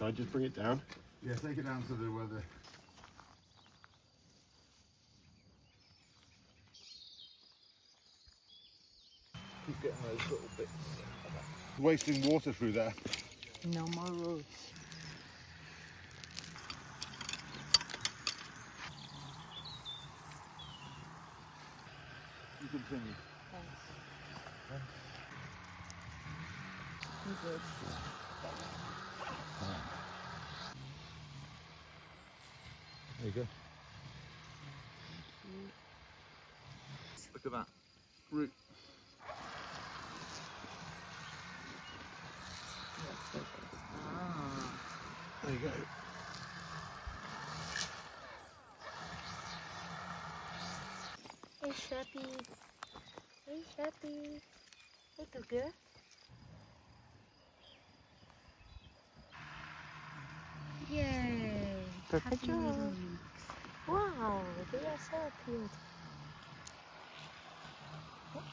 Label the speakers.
Speaker 1: So I just bring it down.
Speaker 2: Yeah, take it down to the where the.
Speaker 3: Keep getting those little bits.
Speaker 2: Wasting water through there.
Speaker 4: No more roots.
Speaker 2: You continue.
Speaker 4: Thanks. You good.
Speaker 3: There you go. Look at that. Root.
Speaker 4: Ah.
Speaker 3: There you go.
Speaker 4: Hey, Sheppy. Hey, Sheppy. Hey, good girl. Yay! Perfect job. Wow, they are so cute.